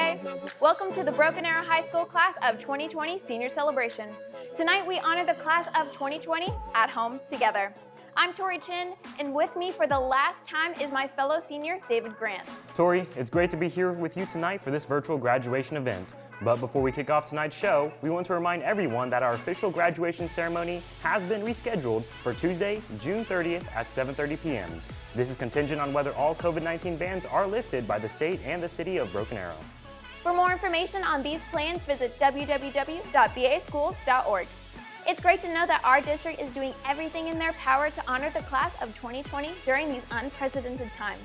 Hi! Welcome to the Broken Arrow High School Class of 2020 Senior Celebration. Tonight we honor the Class of 2020 at home together. I'm Tori Chin, and with me for the last time is my fellow senior, David Grant. Tori, it's great to be here with you tonight for this virtual graduation event. But before we kick off tonight's show, we want to remind everyone that our official graduation ceremony has been rescheduled for Tuesday, June 30th at 7:30 p.m. This is contingent on whether all COVID-19 bans are lifted by the state and the city of Broken Arrow. For more information on these plans, visit www.baschools.org. It's great to know that our district is doing everything in their power to honor the Class of 2020 during these unprecedented times.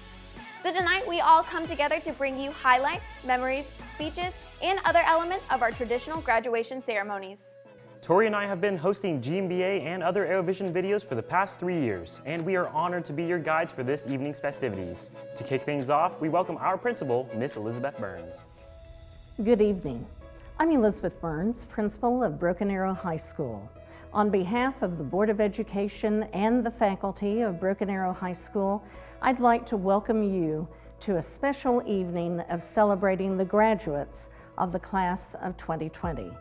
So tonight, we all come together to bring you highlights, memories, speeches, and other elements of our traditional graduation ceremonies. Tori and I have been hosting GMBA and other ArrowVision videos for the past 3 years, and we are honored to be your guides for this evening's festivities. To kick things off, we welcome our principal, Miss Elizabeth Burns. Good evening. I'm Elizabeth Burns, principal of Broken Arrow High School. On behalf of the Board of Education and the faculty of Broken Arrow High School, I'd like to welcome you to a special evening of celebrating the graduates of the Class of 2020.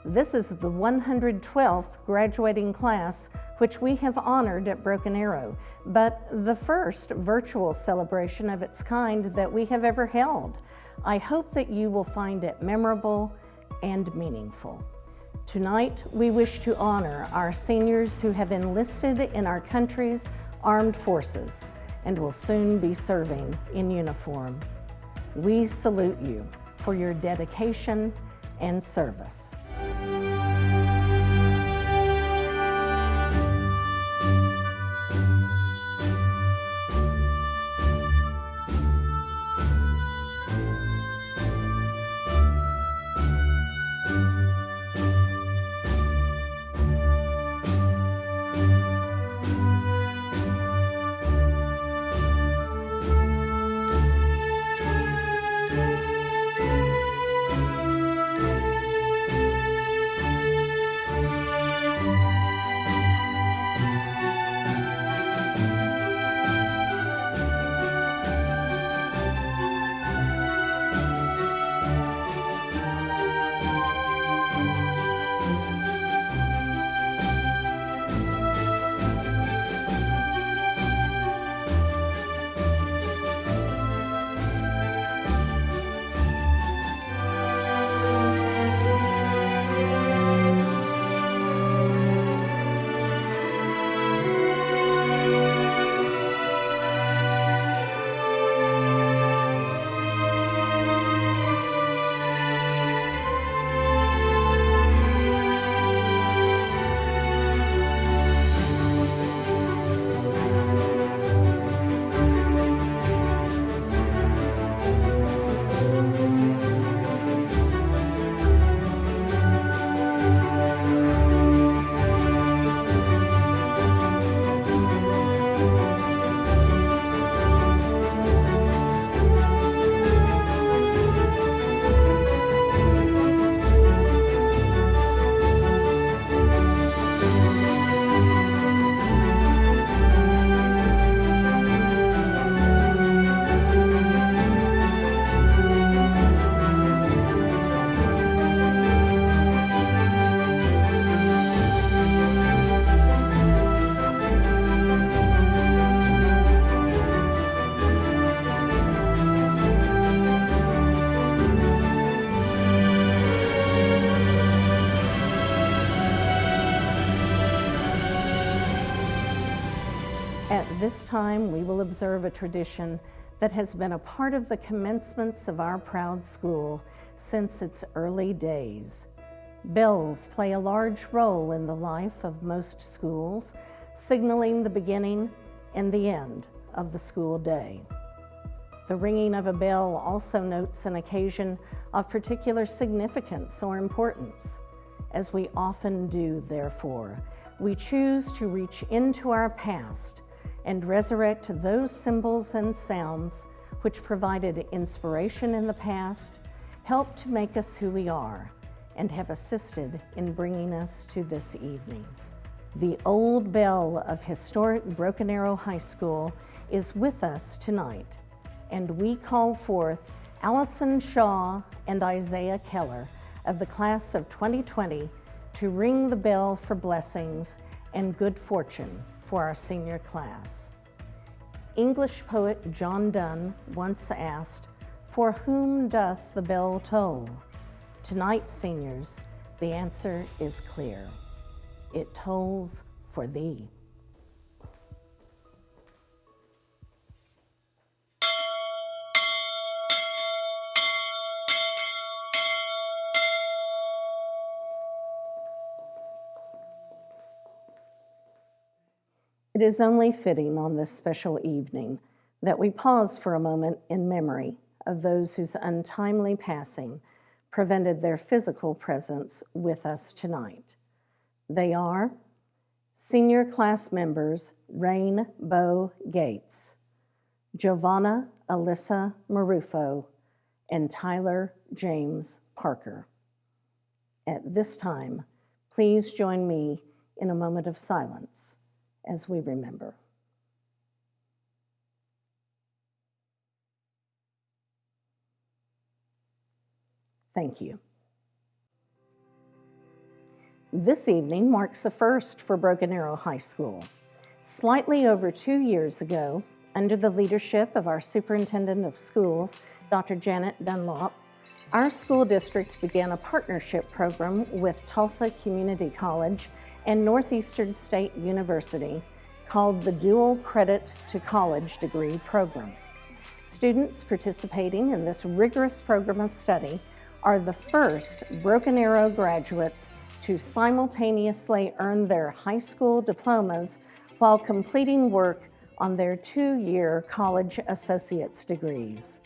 This is the 112th graduating class which we have honored at Broken Arrow, but the first virtual celebration of its kind that we have ever held. I hope that you will find it memorable and meaningful. Tonight, we wish to honor our seniors who have enlisted in our country's armed forces and will soon be serving in uniform. We salute you for your dedication and service. At this time, we will observe a tradition that has been a part of the commencements of our proud school since its early days. Bells play a large role in the life of most schools, signaling the beginning and the end of the school day. The ringing of a bell also notes an occasion of particular significance or importance. As we often do, therefore, we choose to reach into our past and resurrect those symbols and sounds which provided inspiration in the past, helped to make us who we are, and have assisted in bringing us to this evening. The old bell of historic Broken Arrow High School is with us tonight, and we call forth Allison Shaw and Isaiah Keller of the class of 2020 to ring the bell for blessings and good fortune for our senior class. English poet John Donne once asked, "For whom doth the bell toll?" Tonight, seniors, the answer is clear. It tolls for thee. It is only fitting on this special evening that we pause for a moment in memory of those whose untimely passing prevented their physical presence with us tonight. They are senior class members Rain Bo Gates, Giovanna Alyssa Marufo, and Tyler James Parker. At this time, please join me in a moment of silence as we remember. Thank you. This evening marks a first for Broken Arrow High School. Slightly over 2 years ago, under the leadership of our Superintendent of Schools, Dr. Janet Dunlop, our school district began a partnership program with Tulsa Community College and Northeastern State University called the Dual Credit to College Degree Program. Students participating in this rigorous program of study are the first Broken Arrow graduates to simultaneously earn their high school diplomas while completing work on their 2-year college associate's degrees.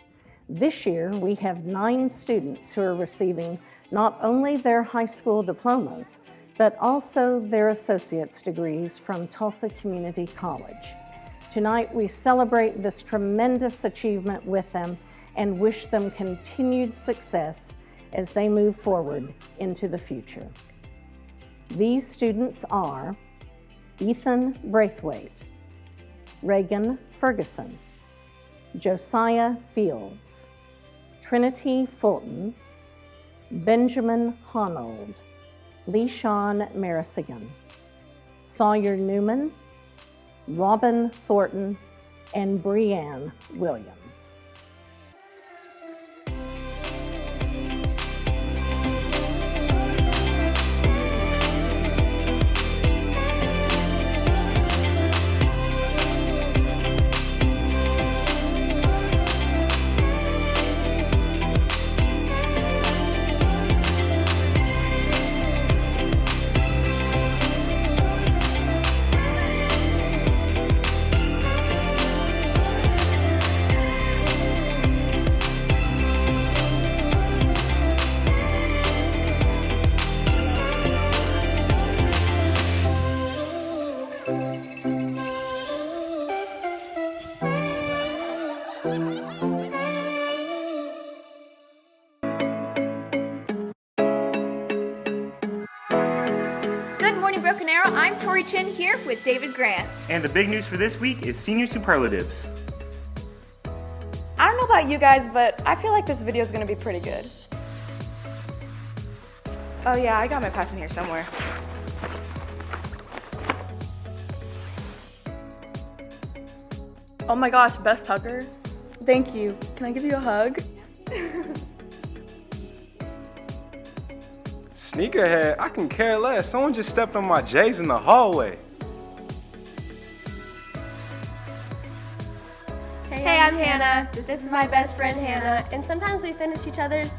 This year, we have 9 students who are receiving not only their high school diplomas, but also their associate's degrees from Tulsa Community College. Tonight, we celebrate this tremendous achievement with them and wish them continued success as they move forward into the future. These students are Ethan Braithwaite, Reagan Ferguson, Josiah Fields, Trinity Fulton, Benjamin Honold, LeSean Marisigan, Sawyer Newman, Robin Thornton, and Breanne Williams. Broken Arrow, I'm Tori here with David Grant. And the big news for this week is senior superlatives. I don't know about you guys, but I feel like this video is going to be pretty good. Oh yeah, I got my pass in here somewhere. Oh my gosh, best hugger. Thank you. Can I give you a hug? Sneakerhead, I can care less. Someone just stepped on my J's in the hallway. Hey, I'm Hannah. This is my best friend Hannah, and sometimes we finish each other's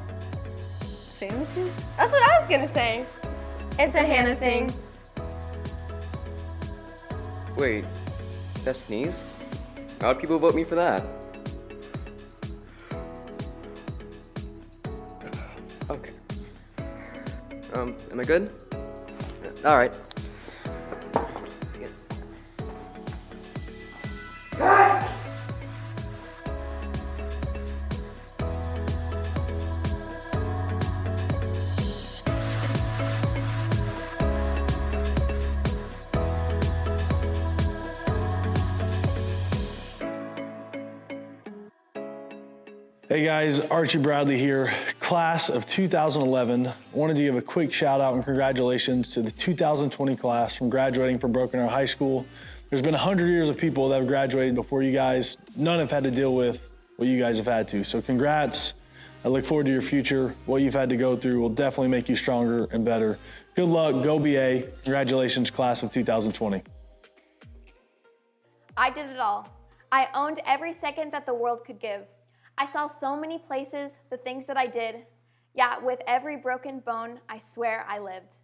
Sandwiches? That's what I was gonna say. It's a Hannah thing. Wait, that sneeze? How'd people vote me for that? Okay. Am I good? All right. Hey guys, Archie Bradley here, class of 2011. I wanted to give a quick shout out and congratulations to the 2020 class from graduating from Broken Arrow High School. There's been 100 years of people that have graduated before you guys. None have had to deal with what you guys have had to. So congrats. I look forward to your future. What you've had to go through will definitely make you stronger and better. Good luck, go BA. Congratulations, class of 2020. I did it all. I owned every second that the world could give. I saw so many places, the things that I did. Yeah, with every broken bone, I swear I lived.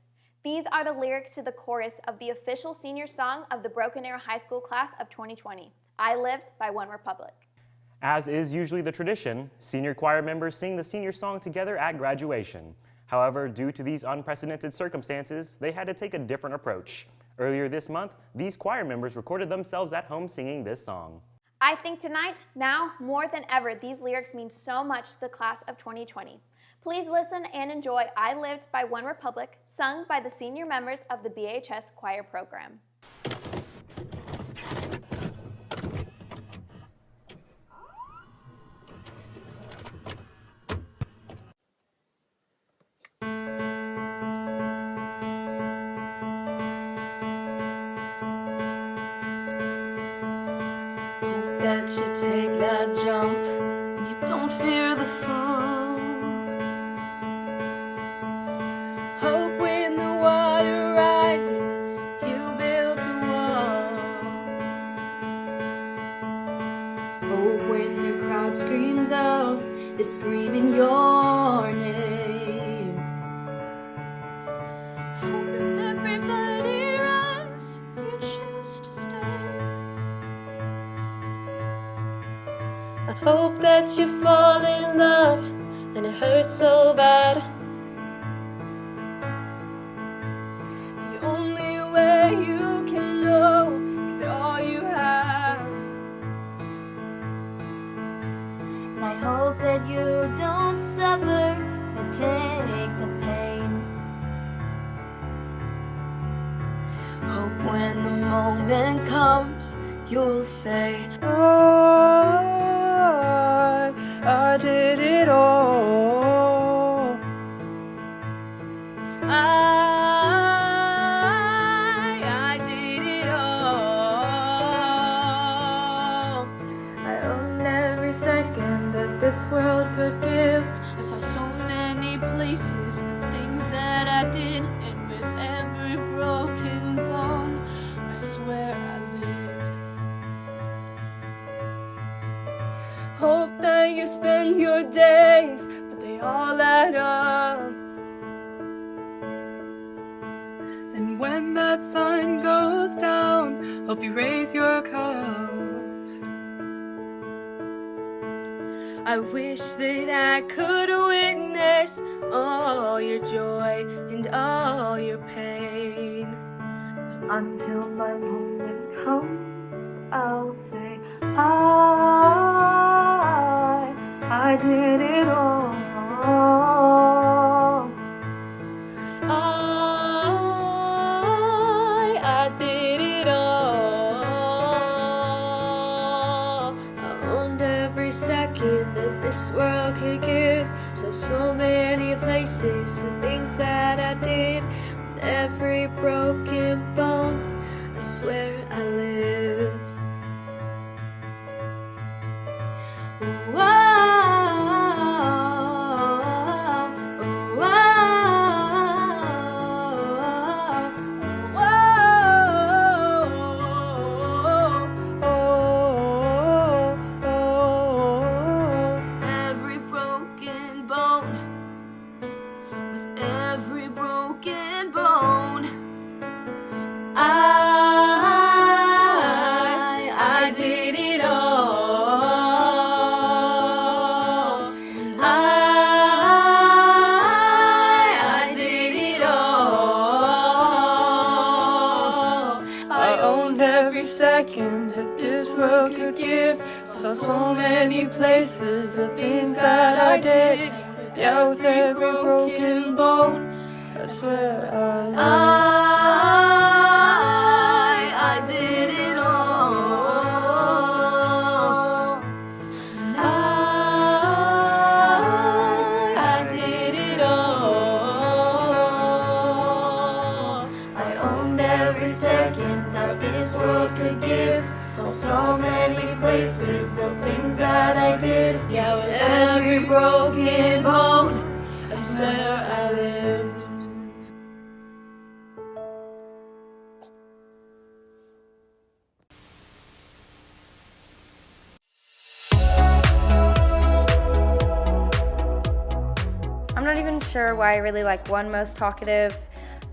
These are the lyrics to the chorus of the official senior song of the Broken Arrow High School class of 2020, I Lived by One Republic. As is usually the tradition, senior choir members sing the senior song together at graduation. However, due to these unprecedented circumstances, they had to take a different approach. Earlier this month, these choir members recorded themselves at home singing this song. I think tonight, now more than ever, these lyrics mean so much to the class of 2020. Please listen and enjoy I Lived by One Republic, sung by the senior members of the BHS choir program. That you take that jump and you don't fear the fall. Hope when the water rises, you build a wall. Hope when the crowd screams out, is screaming your name. Hope if everybody runs, you choose to stay. I hope that you fall in love and it hurts so bad. The only way you can know is give it all you have. And I hope that you don't suffer or take the pain. Hope when the moment comes, you'll say, I did it all. I did it all. I owned every second that this world could give. I saw so many places, the things that I did, and with every broken bone, I swear I lived. Hope that you spend your days, but they all add up. And when that sun goes down, hope you raise your cup. I wish that I could witness all your joy and all your pain. Until my moment comes, I'll say, I did it all. I did it all. I owned every second that this world could give. So many places, the things that I did. With every broken bone, I swear I lived. That this world could give. Saw so many places, the things that I did. Yeah, with every broken bone, I swear I did it all. And places, the things that I did. Yeah, with every broken bone, I swear I lived. I'm not even sure why I really like one most talkative.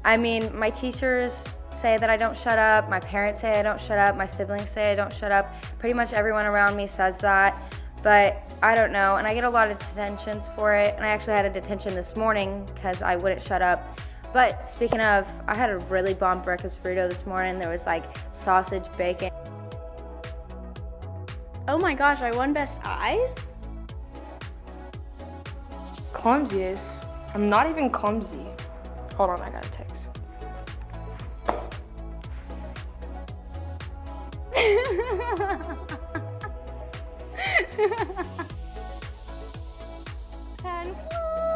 I mean, my teachers say that I don't shut up, my parents say I don't shut up, my siblings say I don't shut up. Pretty much everyone around me says that, but I don't know, and I get a lot of detentions for it, and I actually had a detention this morning because I wouldn't shut up. But speaking of, I had a really bomb breakfast burrito this morning. There was like sausage, bacon. Oh my gosh, I won Best Eyes? Clumsiest? I'm not even clumsy. Hold on, I got a text. And flying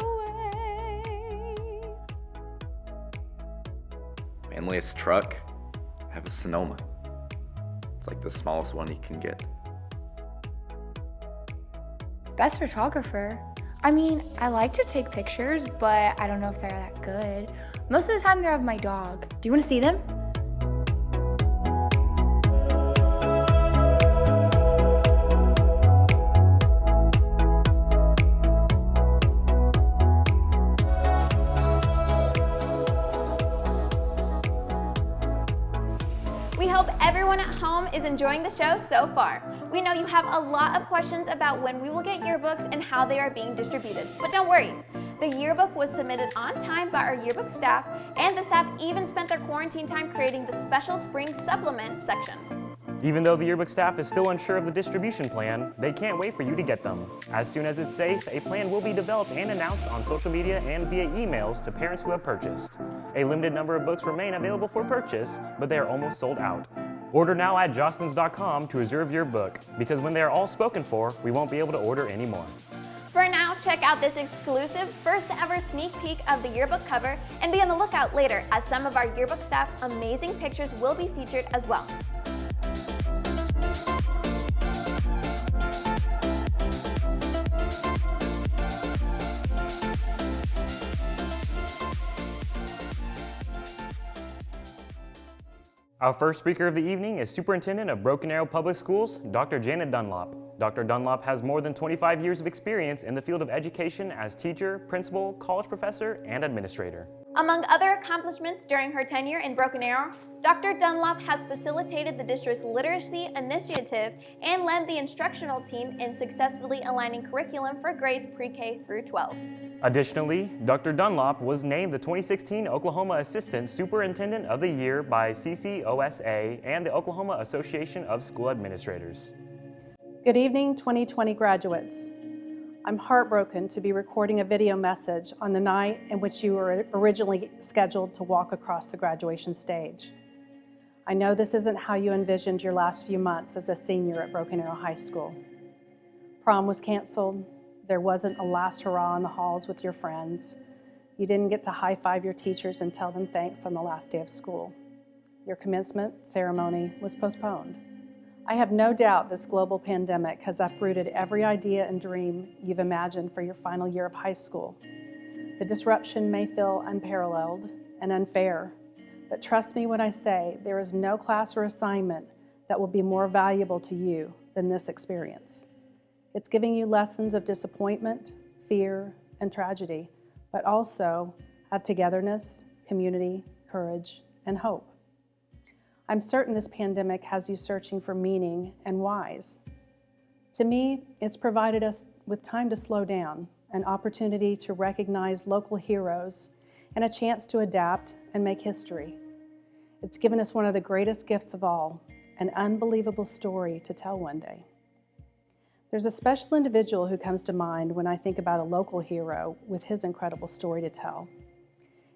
away. Manliest truck? I have a Sonoma. It's like the smallest one you can get. Best photographer? I mean, I like to take pictures, but I don't know if they're that good. Most of the time they're of my dog. Do you want to see them? We hope everyone at home is enjoying the show so far. We know you have a lot of questions about when we will get yearbooks and how they are being distributed, but don't worry. The yearbook was submitted on time by our yearbook staff, and the staff even spent their quarantine time creating the special spring supplement section. Even though the yearbook staff is still unsure of the distribution plan, they can't wait for you to get them. As soon as it's safe, a plan will be developed and announced on social media and via emails to parents who have purchased. A limited number of books remain available for purchase, but they are almost sold out. Order now at jostens.com to reserve your book, because when they are all spoken for, we won't be able to order anymore. For now, check out this exclusive first ever sneak peek of the yearbook cover and be on the lookout later as some of our yearbook staff amazing pictures will be featured as well. Our first speaker of the evening is Superintendent of Broken Arrow Public Schools, Dr. Janet Dunlop. Dr. Dunlop has more than 25 years of experience in the field of education as teacher, principal, college professor, and administrator. Among other accomplishments during her tenure in Broken Arrow, Dr. Dunlop has facilitated the district's literacy initiative and led the instructional team in successfully aligning curriculum for grades pre-K through 12. Additionally, Dr. Dunlop was named the 2016 Oklahoma Assistant Superintendent of the Year by CCOSA and the Oklahoma Association of School Administrators. Good evening, 2020 graduates. I'm heartbroken to be recording a video message on the night in which you were originally scheduled to walk across the graduation stage. I know this isn't how you envisioned your last few months as a senior at Broken Arrow High School. Prom was canceled. There wasn't a last hurrah in the halls with your friends. You didn't get to high-five your teachers and tell them thanks on the last day of school. Your commencement ceremony was postponed. I have no doubt this global pandemic has uprooted every idea and dream you've imagined for your final year of high school. The disruption may feel unparalleled and unfair, but trust me when I say there is no class or assignment that will be more valuable to you than this experience. It's giving you lessons of disappointment, fear, and tragedy, but also of togetherness, community, courage, and hope. I'm certain this pandemic has you searching for meaning and whys. To me, it's provided us with time to slow down, an opportunity to recognize local heroes, and a chance to adapt and make history. It's given us one of the greatest gifts of all, an unbelievable story to tell one day. There's a special individual who comes to mind when I think about a local hero with his incredible story to tell.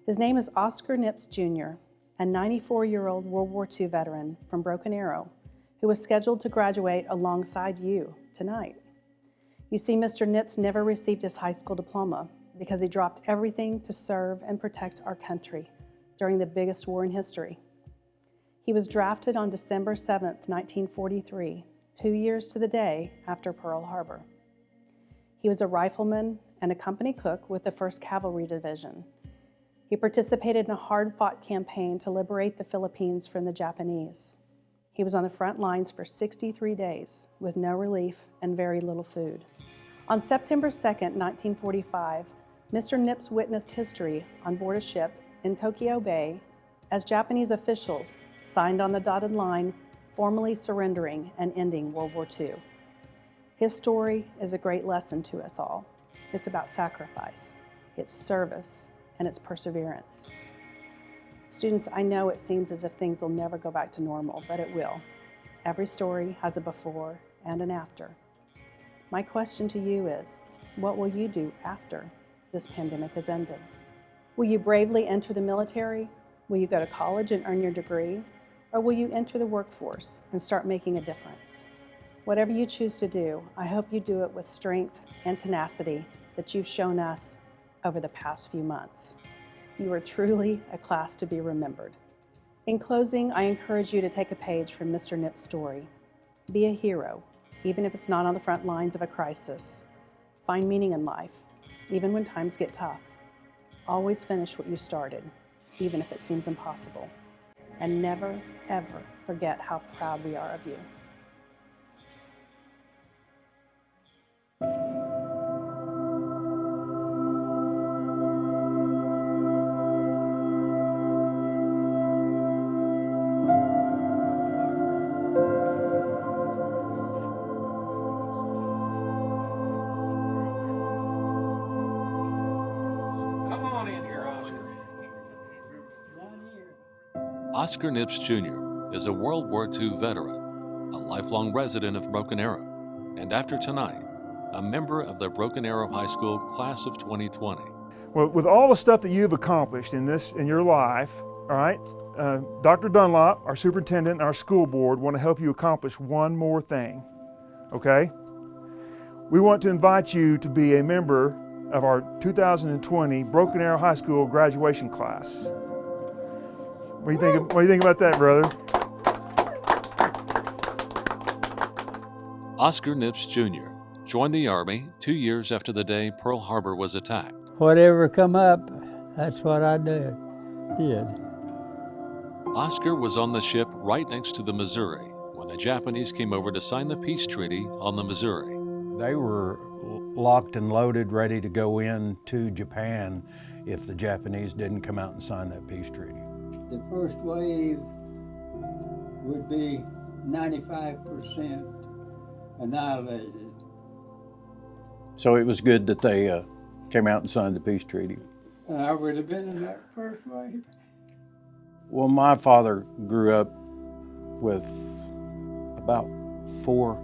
His name is Oscar Nips Jr., a 94-year-old World War II veteran from Broken Arrow who was scheduled to graduate alongside you tonight. You see, Mr. Nips never received his high school diploma because he dropped everything to serve and protect our country during the biggest war in history. He was drafted on December 7, 1943, 2 years to the day after Pearl Harbor. He was a rifleman and a company cook with the 1st Cavalry Division. He participated in a hard-fought campaign to liberate the Philippines from the Japanese. He was on the front lines for 63 days with no relief and very little food. On September 2, 1945, Mr. Nips witnessed history on board a ship in Tokyo Bay as Japanese officials signed on the dotted line, formally surrendering and ending World War II. His story is a great lesson to us all. It's about sacrifice, it's service, and it's perseverance. Students, I know it seems as if things will never go back to normal, but it will. Every story has a before and an after. My question to you is, what will you do after this pandemic has ended? Will you bravely enter the military? Will you go to college and earn your degree? Or will you enter the workforce and start making a difference? Whatever you choose to do, I hope you do it with strength and tenacity that you've shown us over the past few months. You are truly a class to be remembered. In closing, I encourage you to take a page from Mr. Nips' story. Be a hero, even if it's not on the front lines of a crisis. Find meaning in life, even when times get tough. Always finish what you started, even if it seems impossible. And never, ever forget how proud we are of you. Oscar Nips Jr. is a World War II veteran, a lifelong resident of Broken Arrow, and after tonight, a member of the Broken Arrow High School class of 2020. Well, with all the stuff that you've accomplished in your life, all right, Dr. Dunlop, our superintendent, and our school board want to help you accomplish one more thing, okay? We want to invite you to be a member of our 2020 Broken Arrow High School graduation class. What do you think about that, brother? Oscar Nips Jr. joined the Army 2 years after the day Pearl Harbor was attacked. Whatever come up, that's what I did. Oscar was on the ship right next to the Missouri when the Japanese came over to sign the peace treaty on the Missouri. They were locked and loaded, ready to go into Japan if the Japanese didn't come out and sign that peace treaty. The first wave would be 95% annihilated. So it was good that they came out and signed the peace treaty. I would have been in that first wave. Well, my father grew up with about 4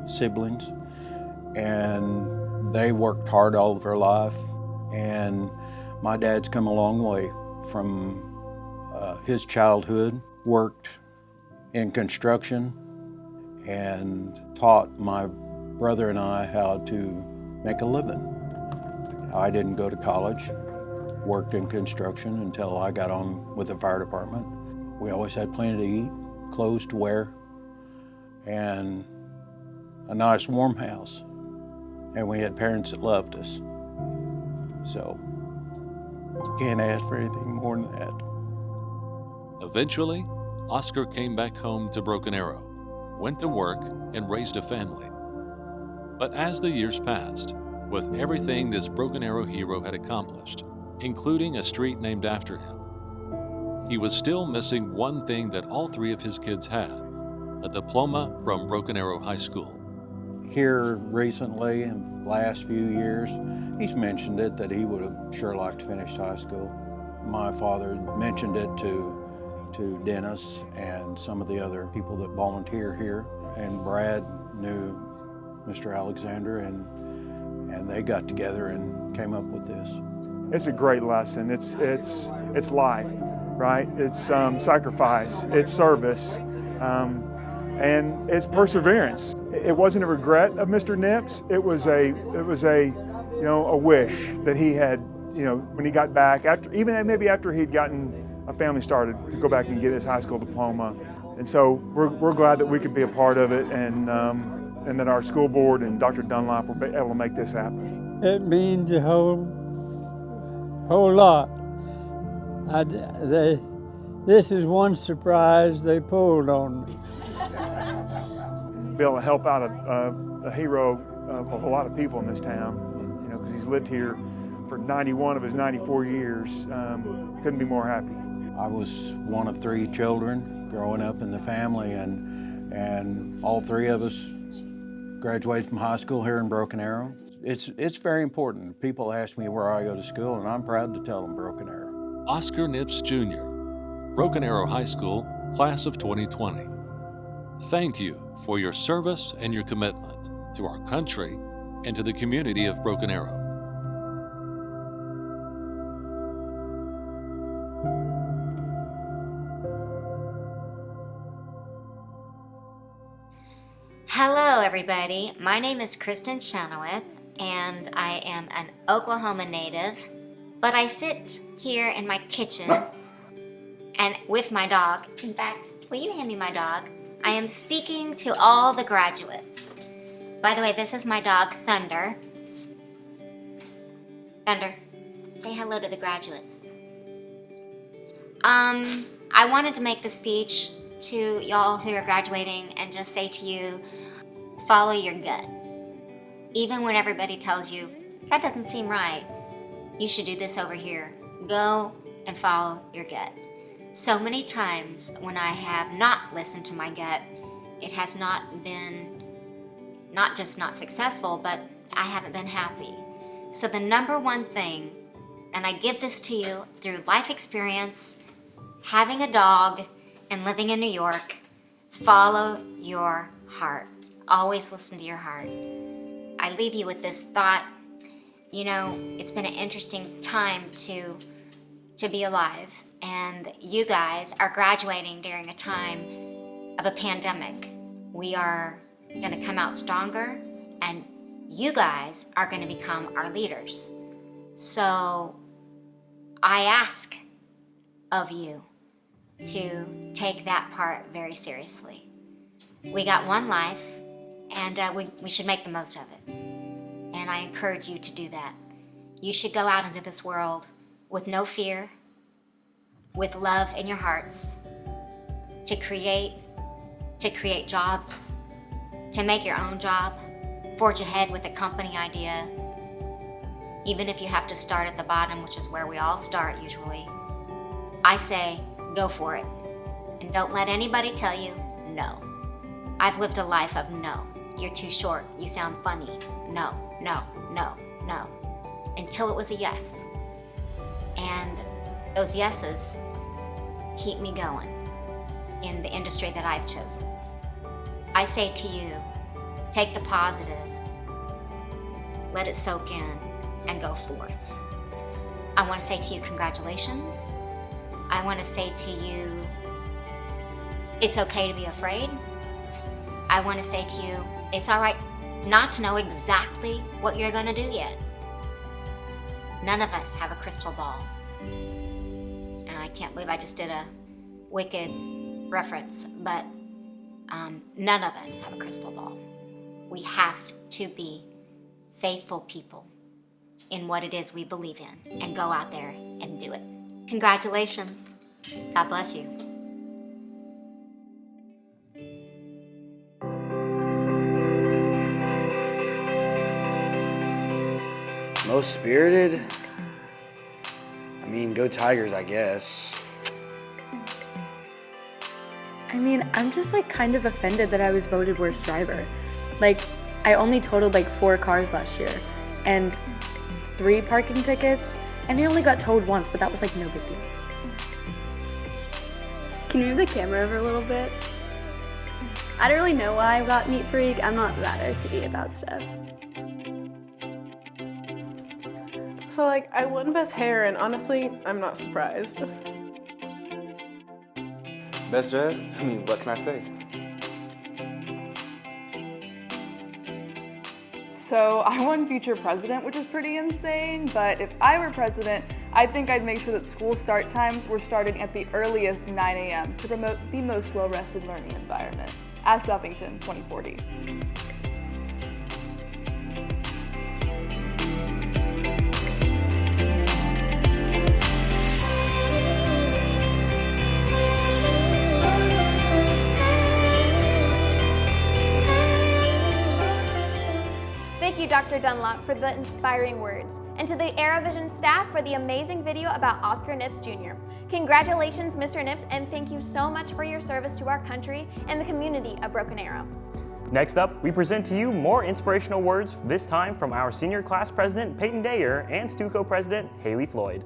siblings, and they worked hard all of their life. And my dad's come a long way from his childhood, worked in construction, and taught my brother and I how to make a living. I didn't go to college, worked in construction until I got on with the fire department. We always had plenty to eat, clothes to wear, and a nice warm house. And we had parents that loved us. So you can't ask for anything more than that. Eventually, Oscar came back home to Broken Arrow, went to work, and raised a family. But as the years passed, with everything this Broken Arrow hero had accomplished, including a street named after him, he was still missing one thing that all 3 of his kids had: a diploma from Broken Arrow High School. Here recently, in the last few years, he's mentioned it that he would have sure liked to finish high school. My father mentioned it to Dennis and some of the other people that volunteer here, and Brad knew Mr. Alexander, and they got together and came up with this. It's a great lesson. It's life, right? It's sacrifice, it's service, and it's perseverance. It wasn't a regret of Mr. Nips. It was a wish that he had, when he got back, maybe after he'd gotten my family started to go back and get his high school diploma. And so we're glad that we could be a part of it, and that our school board and Dr. Dunlop were able to make this happen. It means a whole lot. This is one surprise they pulled on me. Be able to help out a hero of a lot of people in this town, you know, because he's lived here for 91 of his 94 years. Couldn't be more happy. I was one of 3 children growing up in the family, and all 3 of us graduated from high school here in Broken Arrow. It's very important. People ask me where I go to school, and I'm proud to tell them Broken Arrow. Oscar Nips Jr., Broken Arrow High School, Class of 2020. Thank you for your service and your commitment to our country and to the community of Broken Arrow. Hello everybody, my name is Kristin Chenoweth and I am an Oklahoma native, but I sit here in my kitchen and with my dog. In fact, will you hand me my dog? I am speaking to all the graduates. By the way, this is my dog, Thunder. Thunder, say hello to the graduates. I wanted to make the speech to y'all who are graduating and just say to you, follow your gut. Even when everybody tells you, that doesn't seem right, you should do this over here. Go and follow your gut. So many times when I have not listened to my gut, it has not been, not just not successful, but I haven't been happy. So the number one thing, and I give this to you through life experience, having a dog, and living in New York, follow your heart. Always listen to your heart. I leave you with this thought. You know, it's been an interesting time to be alive, and you guys are graduating during a time of a pandemic. We are gonna come out stronger, and you guys are gonna become our leaders. So I ask of you to take that part very seriously. We got one life, and we should make the most of it. And I encourage you to do that. You should go out into this world with no fear, with love in your hearts, to create jobs, to make your own job, forge ahead with a company idea, even if you have to start at the bottom, which is where we all start usually. I say, go for it. And don't let anybody tell you no. I've lived a life of no. You're too short. You sound funny. No, no, no, no. Until it was a yes. And those yeses keep me going in the industry that I've chosen. I say to you, take the positive, let it soak in, and go forth. I want to say to you, congratulations. I want to say to you, it's okay to be afraid. I want to say to you, it's all right not to know exactly what you're going to do yet. None of us have a crystal ball. And I can't believe I just did a wicked reference, but none of us have a crystal ball. We have to be faithful people in what it is we believe in and go out there and do it. Congratulations. God bless you. Most spirited? I mean, go Tigers, I guess. I mean, I'm just like kind of offended that I was voted worst driver. Like, I only totaled like 4 cars last year and 3 parking tickets, and I only got towed once, but that was like no big deal. Can you move the camera over a little bit? I don't really know why I got neat freak. I'm not that OCD about stuff. So like, I won best hair, and honestly, I'm not surprised. Best dress? I mean, what can I say? So I won future president, which is pretty insane, but if I were president, I think I'd make sure that school start times were starting at the earliest 9 a.m. to promote the most well-rested learning environment. Ash Buffington, 2040. Thank you, Dr. Dunlop, for the inspiring words, and to the ArrowVision staff for the amazing video about Oscar Nips Jr. Congratulations, Mr. Nips, and thank you so much for your service to our country and the community of Broken Arrow. Next up, we present to you more inspirational words, this time from our senior class president, Peyton and STUCO President Haylee Floyd.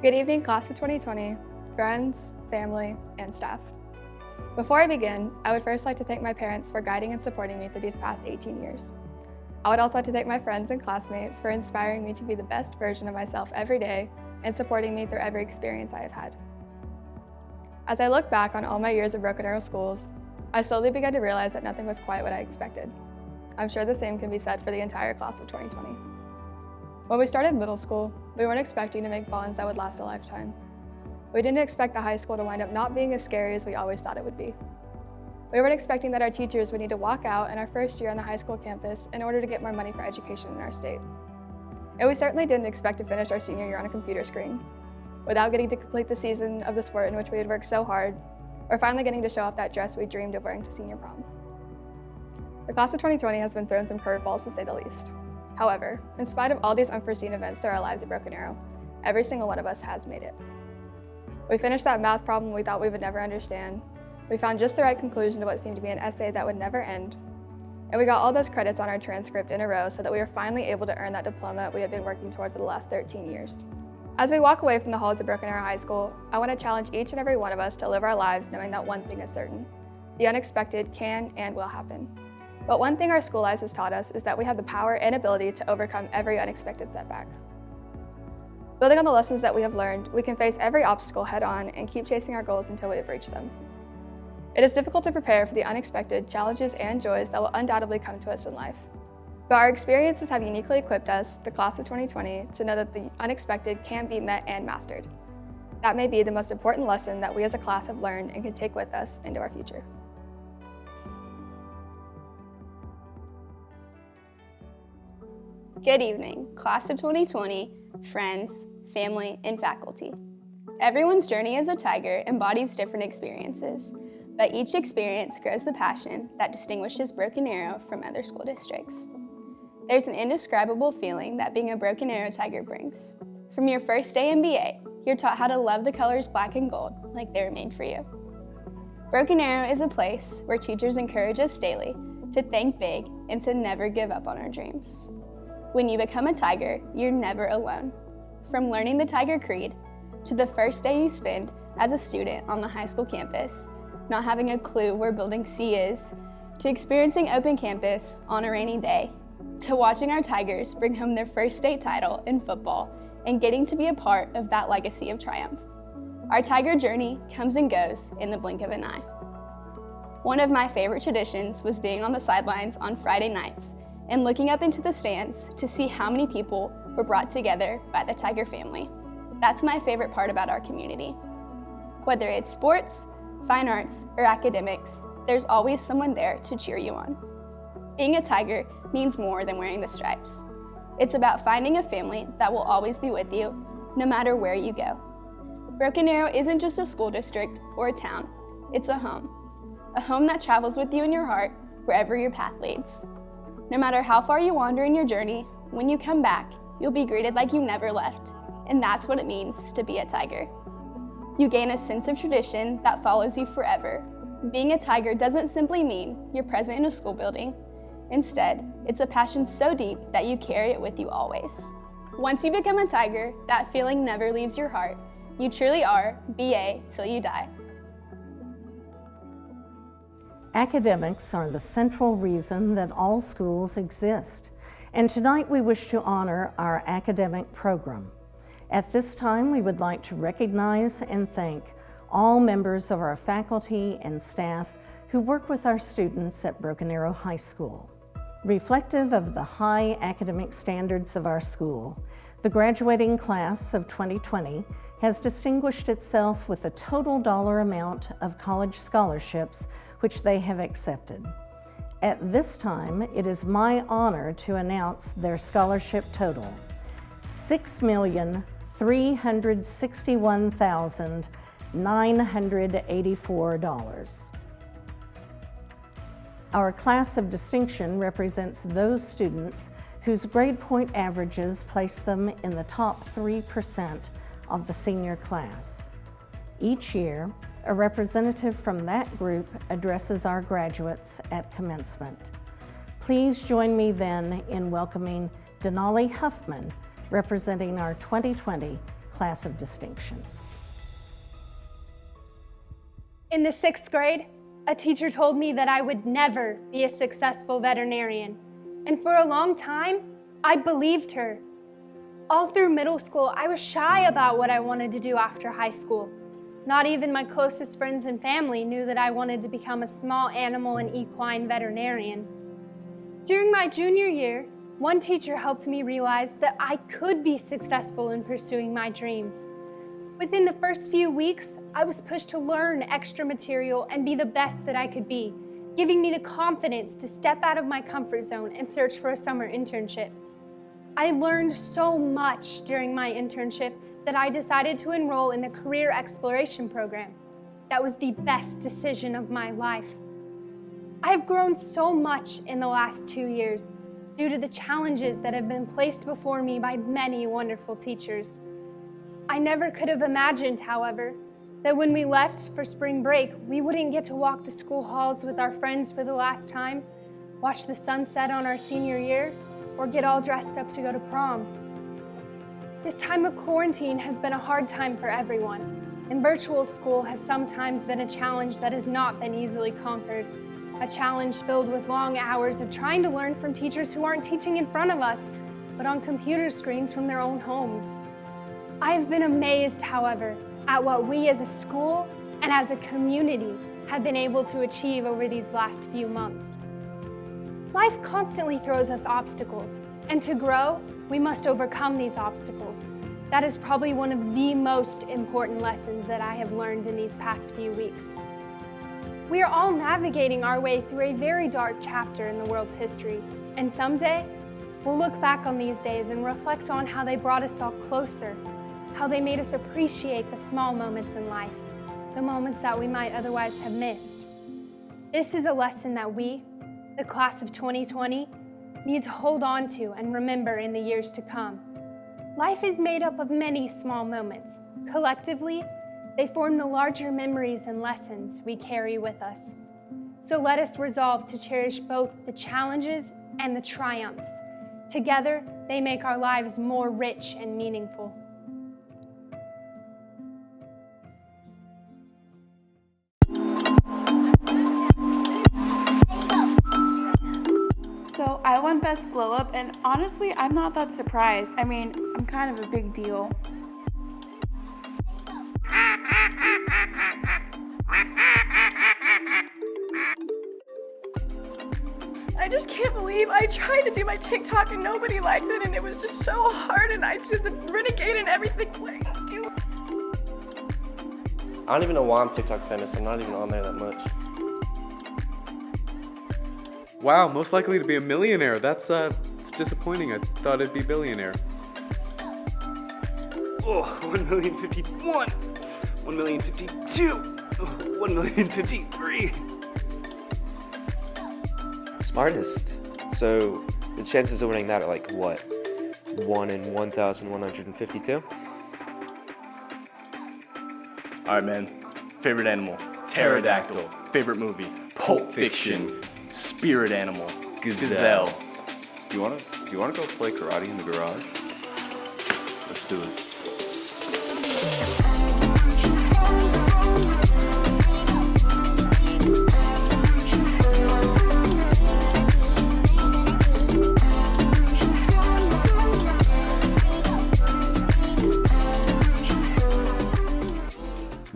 Good evening, class of 2020, friends, family, and staff. Before I begin, I would first like to thank my parents for guiding and supporting me through these past 18 years. I would also like to thank my friends and classmates for inspiring me to be the best version of myself every day and supporting me through every experience I have had. As I look back on all my years of Broken Arrow schools, I slowly began to realize that nothing was quite what I expected. I'm sure the same can be said for the entire class of 2020. When we started middle school, we weren't expecting to make bonds that would last a lifetime. We didn't expect the high school to wind up not being as scary as we always thought it would be. We weren't expecting that our teachers would need to walk out in our first year on the high school campus in order to get more money for education in our state. And we certainly didn't expect to finish our senior year on a computer screen, without getting to complete the season of the sport in which we had worked so hard, or finally getting to show off that dress we dreamed of wearing to senior prom. The class of 2020 has been thrown some curveballs, to say the least. However, in spite of all these unforeseen events through our lives at Broken Arrow, every single one of us has made it. We finished that math problem we thought we would never understand. We found just the right conclusion to what seemed to be an essay that would never end. And we got all those credits on our transcript in a row so that we were finally able to earn that diploma we had been working toward for the last 13 years. As we walk away from the halls of Broken Arrow High School, I want to challenge each and every one of us to live our lives knowing that one thing is certain: the unexpected can and will happen. But one thing our school lives has taught us is that we have the power and ability to overcome every unexpected setback. Building on the lessons that we have learned, we can face every obstacle head on and keep chasing our goals until we have reached them. It is difficult to prepare for the unexpected challenges and joys that will undoubtedly come to us in life. But our experiences have uniquely equipped us, the class of 2020, to know that the unexpected can be met and mastered. That may be the most important lesson that we as a class have learned and can take with us into our future. Good evening, class of 2020, friends, family, and faculty. Everyone's journey as a Tiger embodies different experiences, but each experience grows the passion that distinguishes Broken Arrow from other school districts. There's an indescribable feeling that being a Broken Arrow Tiger brings. From your first day in BA, you're taught how to love the colors black and gold like they were made for you. Broken Arrow is a place where teachers encourage us daily to think big and to never give up on our dreams. When you become a Tiger, you're never alone. From learning the Tiger Creed, to the first day you spend as a student on the high school campus, not having a clue where Building C is, to experiencing open campus on a rainy day, to watching our Tigers bring home their first state title in football and getting to be a part of that legacy of triumph. Our Tiger journey comes and goes in the blink of an eye. One of my favorite traditions was being on the sidelines on Friday nights and looking up into the stands to see how many people were brought together by the Tiger family. That's my favorite part about our community. Whether it's sports, fine arts, or academics, there's always someone there to cheer you on. Being a Tiger means more than wearing the stripes. It's about finding a family that will always be with you, no matter where you go. Broken Arrow isn't just a school district or a town, it's a home that travels with you in your heart wherever your path leads. No matter how far you wander in your journey, when you come back, you'll be greeted like you never left, and that's what it means to be a Tiger. You gain a sense of tradition that follows you forever. Being a Tiger doesn't simply mean you're present in a school building. Instead, it's a passion so deep that you carry it with you always. Once you become a Tiger, that feeling never leaves your heart. You truly are BA till you die. Academics are the central reason that all schools exist, and tonight we wish to honor our academic program. At this time, we would like to recognize and thank all members of our faculty and staff who work with our students at Broken Arrow High School. Reflective of the high academic standards of our school, The graduating class of 2020 has distinguished itself with a total dollar amount of college scholarships which they have accepted. At this time, it is my honor to announce their scholarship total: $6,361,984. Our class of distinction represents those students whose grade point averages place them in the top 3% of the senior class. Each year, a representative from that group addresses our graduates at commencement. Please join me then in welcoming Denali Huffman, representing our 2020 class of distinction. In the 6th grade, a teacher told me that I would never be a successful veterinarian. And for a long time, I believed her. All through middle school, I was shy about what I wanted to do after high school. Not even my closest friends and family knew that I wanted to become a small animal and equine veterinarian. During my junior year, one teacher helped me realize that I could be successful in pursuing my dreams. Within the first few weeks, I was pushed to learn extra material and be the best that I could be, giving me the confidence to step out of my comfort zone and search for a summer internship. I learned so much during my internship that I decided to enroll in the Career Exploration Program. That was the best decision of my life. I have grown so much in the last 2 years due to the challenges that have been placed before me by many wonderful teachers. I never could have imagined, however, that when we left for spring break, we wouldn't get to walk the school halls with our friends for the last time, watch the sunset on our senior year, or get all dressed up to go to prom. This time of quarantine has been a hard time for everyone, and virtual school has sometimes been a challenge that has not been easily conquered, a challenge filled with long hours of trying to learn from teachers who aren't teaching in front of us, but on computer screens from their own homes. I have been amazed, however, at what we as a school and as a community have been able to achieve over these last few months. Life constantly throws us obstacles, and to grow, we must overcome these obstacles. That is probably one of the most important lessons that I have learned in these past few weeks. We are all navigating our way through a very dark chapter in the world's history, and someday, we'll look back on these days and reflect on how they brought us all closer, how they made us appreciate the small moments in life, the moments that we might otherwise have missed. This is a lesson that we, the class of 2020, need to hold on to and remember in the years to come. Life is made up of many small moments. Collectively, they form the larger memories and lessons we carry with us. So let us resolve to cherish both the challenges and the triumphs. Together, they make our lives more rich and meaningful. So I won Best Glow Up, and honestly, I'm not that surprised. I mean, I'm kind of a big deal. I just can't believe I tried to do my TikTok and nobody liked it, and it was just so hard, and I chose the renegade and everything. What do I do? I don't even know why I'm TikTok famous. I'm not even on there that much. Wow, most likely to be a millionaire. That's it's disappointing. I thought it'd be billionaire. Oh, 1,051,000, 1,052,000, 1,053,000. Smartest. So the chances of winning that are like what? 1 in 1,152? Alright, man. Favorite animal? Pterodactyl. Favorite movie? Pulp Fiction. Spirit animal? Gazelle. Do you wanna go play karate in the garage? Let's do it.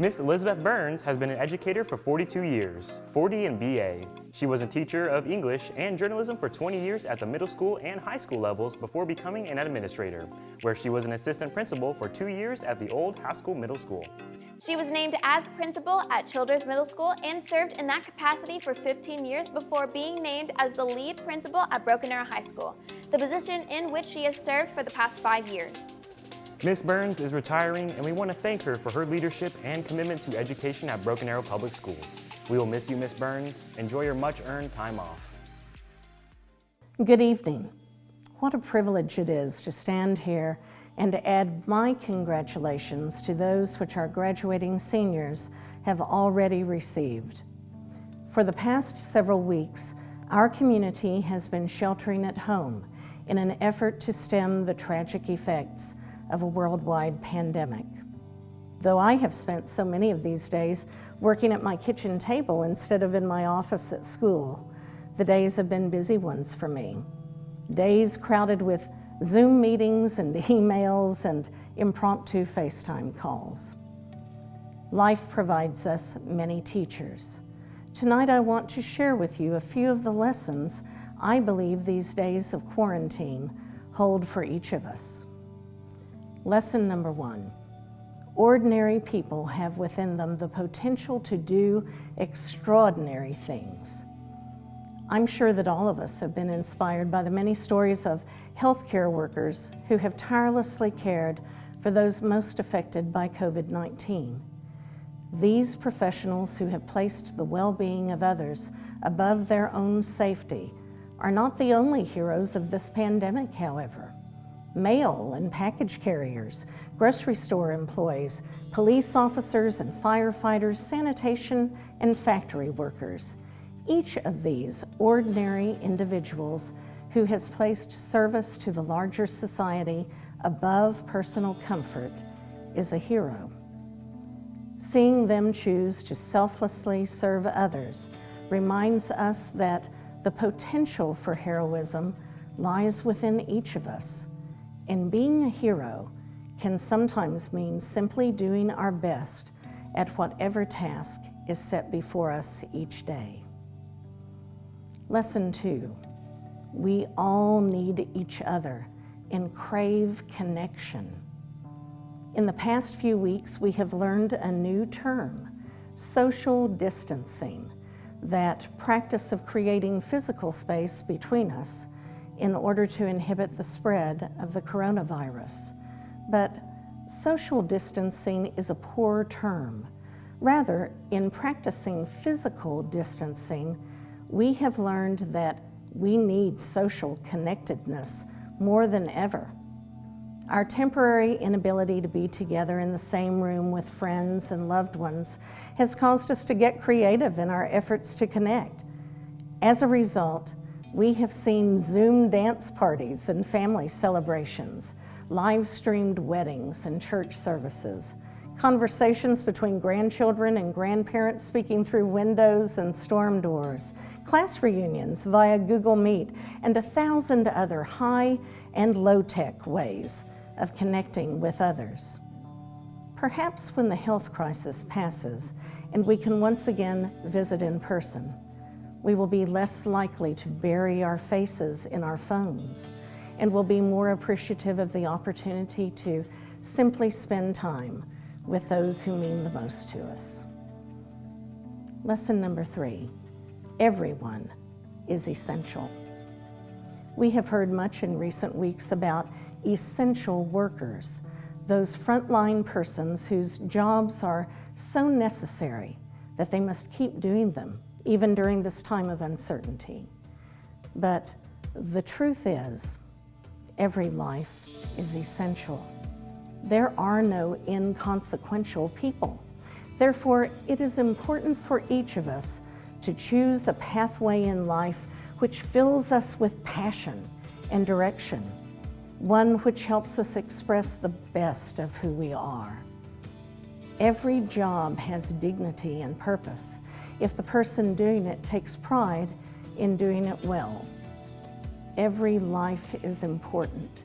Miss Elizabeth Burns has been an educator for 42 years, 40 in BA. She was a teacher of English and journalism for 20 years at the middle school and high school levels before becoming an administrator, where she was an assistant principal for 2 years at the old Haskell Middle School. She was named as principal at Childers Middle School and served in that capacity for 15 years before being named as the lead principal at Broken Arrow High School, the position in which she has served for the past 5 years. Miss Burns is retiring, and we want to thank her for her leadership and commitment to education at Broken Arrow Public Schools. We will miss you, Miss Burns. Enjoy your much-earned time off. Good evening. What a privilege it is to stand here and to add my congratulations to those which our graduating seniors have already received. For the past several weeks, our community has been sheltering at home in an effort to stem the tragic effects of a worldwide pandemic. Though I have spent so many of these days working at my kitchen table instead of in my office at school, the days have been busy ones for me. Days crowded with Zoom meetings and emails and impromptu FaceTime calls. Life provides us many teachers. Tonight I want to share with you a few of the lessons I believe these days of quarantine hold for each of us. Lesson number 1. Ordinary people have within them the potential to do extraordinary things. I'm sure that all of us have been inspired by the many stories of healthcare workers who have tirelessly cared for those most affected by COVID-19. These professionals who have placed the well-being of others above their own safety are not the only heroes of this pandemic, however. Mail and package carriers, grocery store employees, police officers and firefighters, sanitation and factory workers. Each of these ordinary individuals who has placed service to the larger society above personal comfort is a hero. Seeing them choose to selflessly serve others reminds us that the potential for heroism lies within each of us. And being a hero can sometimes mean simply doing our best at whatever task is set before us each day. Lesson 2. We all need each other and crave connection. In the past few weeks, we have learned a new term, social distancing, that practice of creating physical space between us in order to inhibit the spread of the coronavirus. But social distancing is a poor term. Rather, in practicing physical distancing, we have learned that we need social connectedness more than ever. Our temporary inability to be together in the same room with friends and loved ones has caused us to get creative in our efforts to connect. As a result, we have seen Zoom dance parties and family celebrations, live-streamed weddings and church services, conversations between grandchildren and grandparents speaking through windows and storm doors, class reunions via Google Meet, and 1,000 other high and low-tech ways of connecting with others. Perhaps when the health crisis passes and we can once again visit in person, we will be less likely to bury our faces in our phones and will be more appreciative of the opportunity to simply spend time with those who mean the most to us. Lesson number 3, everyone is essential. We have heard much in recent weeks about essential workers, those frontline persons whose jobs are so necessary that they must keep doing them, even during this time of uncertainty. But the truth is, every life is essential. There are no inconsequential people. Therefore, it is important for each of us to choose a pathway in life which fills us with passion and direction, one which helps us express the best of who we are. Every job has dignity and purpose if the person doing it takes pride in doing it well. Every life is important,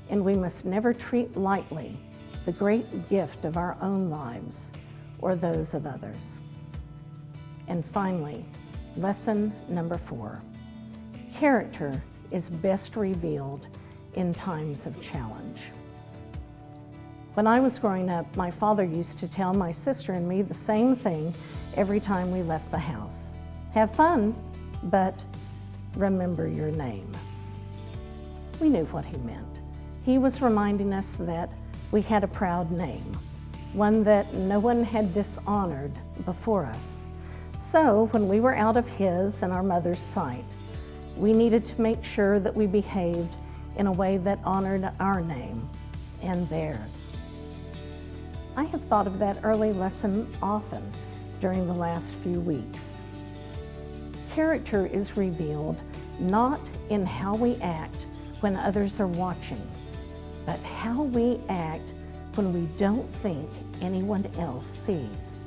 and we must never treat lightly the great gift of our own lives or those of others. And finally, lesson number 4. Character is best revealed in times of challenge. When I was growing up, my father used to tell my sister and me the same thing every time we left the house. Have fun, but remember your name. We knew what he meant. He was reminding us that we had a proud name, one that no one had dishonored before us. So when we were out of his and our mother's sight, we needed to make sure that we behaved in a way that honored our name and theirs. I have thought of that early lesson often during the last few weeks. Character is revealed not in how we act when others are watching, but how we act when we don't think anyone else sees.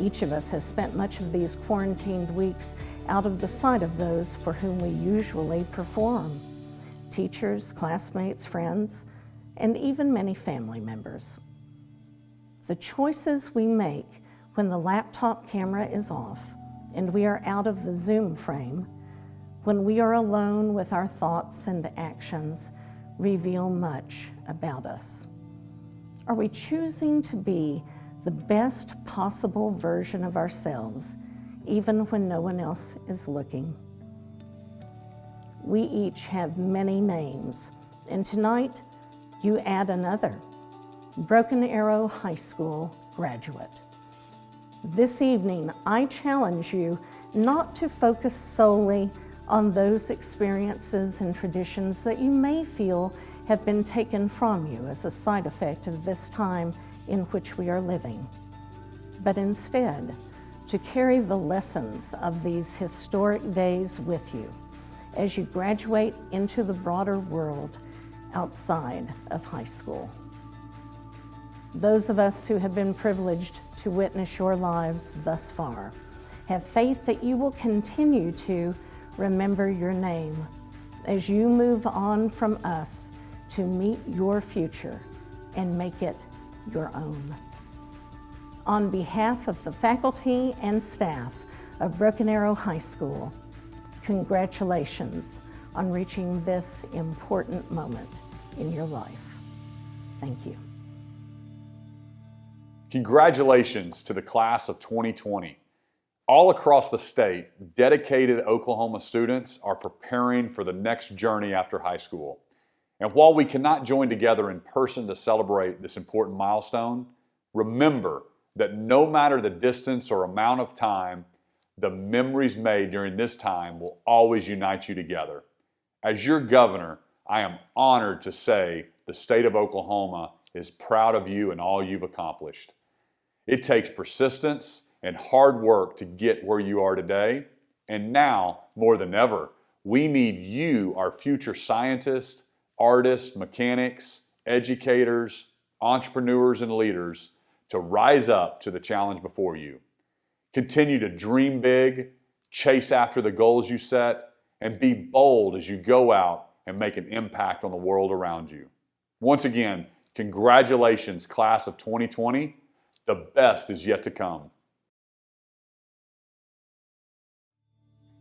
Each of us has spent much of these quarantined weeks out of the sight of those for whom we usually perform: teachers, classmates, friends, and even many family members. The choices we make when the laptop camera is off and we are out of the Zoom frame, when we are alone with our thoughts and actions, reveal much about us. Are we choosing to be the best possible version of ourselves, even when no one else is looking? We each have many names, and tonight you add another: Broken Arrow High School graduate. This evening, I challenge you not to focus solely on those experiences and traditions that you may feel have been taken from you as a side effect of this time in which we are living, but instead to carry the lessons of these historic days with you as you graduate into the broader world outside of high school. Those of us who have been privileged to witness your lives thus far have faith that you will continue to remember your name as you move on from us to meet your future and make it your own. On behalf of the faculty and staff of Broken Arrow High School, congratulations on reaching this important moment in your life. Thank you. Congratulations to the class of 2020. All across the state, dedicated Oklahoma students are preparing for the next journey after high school. And while we cannot join together in person to celebrate this important milestone, remember that no matter the distance or amount of time, the memories made during this time will always unite you together. As your governor, I am honored to say the state of Oklahoma is proud of you and all you've accomplished. It takes persistence and hard work to get where you are today, and now, more than ever, we need you, our future scientists, artists, mechanics, educators, entrepreneurs, and leaders, to rise up to the challenge before you. Continue to dream big, chase after the goals you set, and be bold as you go out and make an impact on the world around you. Once again, congratulations, class of 2020. The best is yet to come.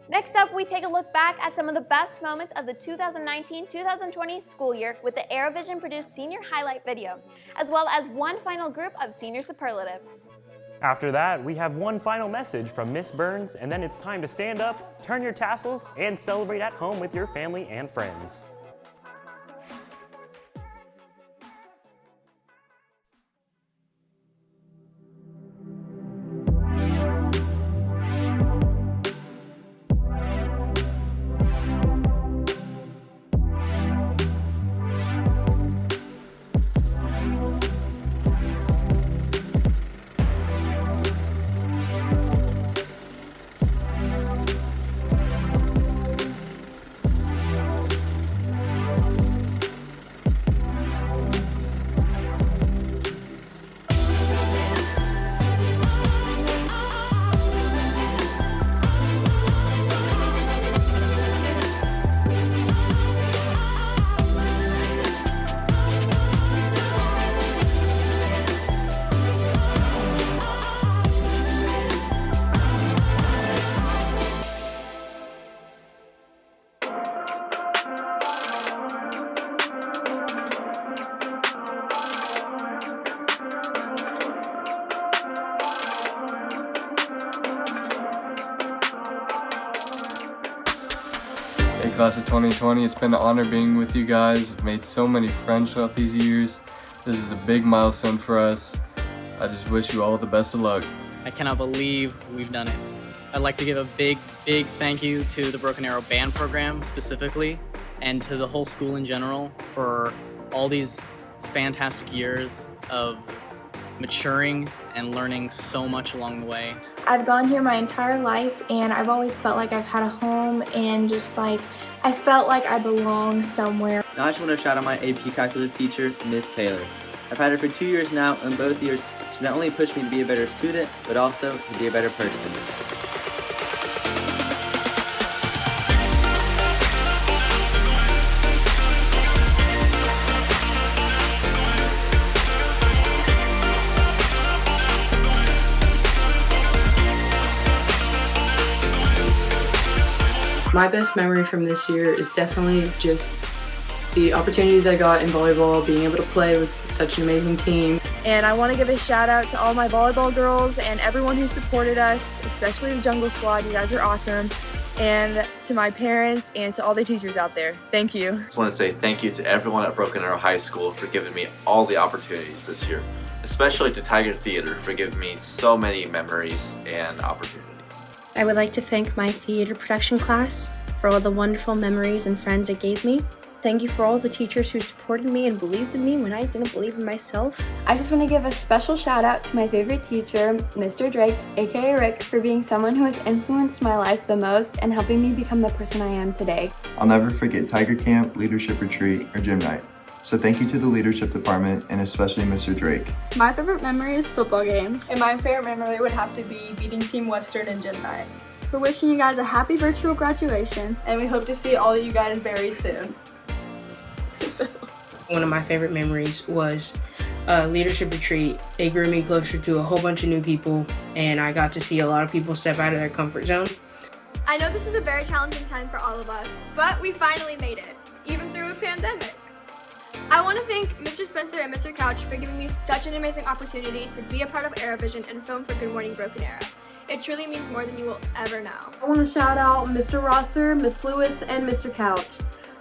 Next up, we take a look back at some of the best moments of the 2019-2020 school year with the ArrowVision produced senior highlight video, as well as one final group of senior superlatives. After that, we have one final message from Miss Burns, and then it's time to stand up, turn your tassels, and celebrate at home with your family and friends. class of 2020. It's been an honor being with you guys. I've made so many friends throughout these years. This is a big milestone for us. I just wish you all the best of luck. I cannot believe we've done it. I'd like to give a big thank you to the Broken Arrow band program specifically, and to the whole school in general for all these fantastic years of maturing and learning so much along the way. I've gone here my entire life, and I've always felt like I've had a home, and just like I felt like I belong somewhere. Now I just want to shout out my AP calculus teacher, Miss Taylor. I've had her for 2 years now, and both years she not only pushed me to be a better student, but also to be a better person. My best memory from this year is definitely just the opportunities I got in volleyball, being able to play with such an amazing team. And I want to give a shout out to all my volleyball girls and everyone who supported us, especially the Jungle Squad. You guys are awesome. And to my parents and to all the teachers out there, thank you. I just want to say thank you to everyone at Broken Arrow High School for giving me all the opportunities this year, especially to Tiger Theater for giving me so many memories and opportunities. I would like to thank my theater production class for all the wonderful memories and friends it gave me. Thank you for all the teachers who supported me and believed in me when I didn't believe in myself. I just want to give a special shout out to my favorite teacher, Mr. Drake, aka Rick, for being someone who has influenced my life the most and helping me become the person I am today. I'll never forget Tiger Camp, Leadership Retreat, or Gym Night. So thank you to the leadership department and especially Mr. Drake. My favorite memory is football games, and my favorite memory would have to be beating Team Western and Gym Night. We're wishing you guys a happy virtual graduation, and we hope to see all of you guys very soon. One of my favorite memories was Leadership Retreat. It grew me closer to a whole bunch of new people, and I got to see a lot of people step out of their comfort zone. I know this is a very challenging time for all of us, but we finally made it, even through a pandemic. I want to thank Mr. Spencer and Mr. Couch for giving me such an amazing opportunity to be a part of ArrowVision and film for Good Morning Broken Arrow. It truly means more than you will ever know. I want to shout out Mr. Rosser, Miss Lewis, and Mr. Couch.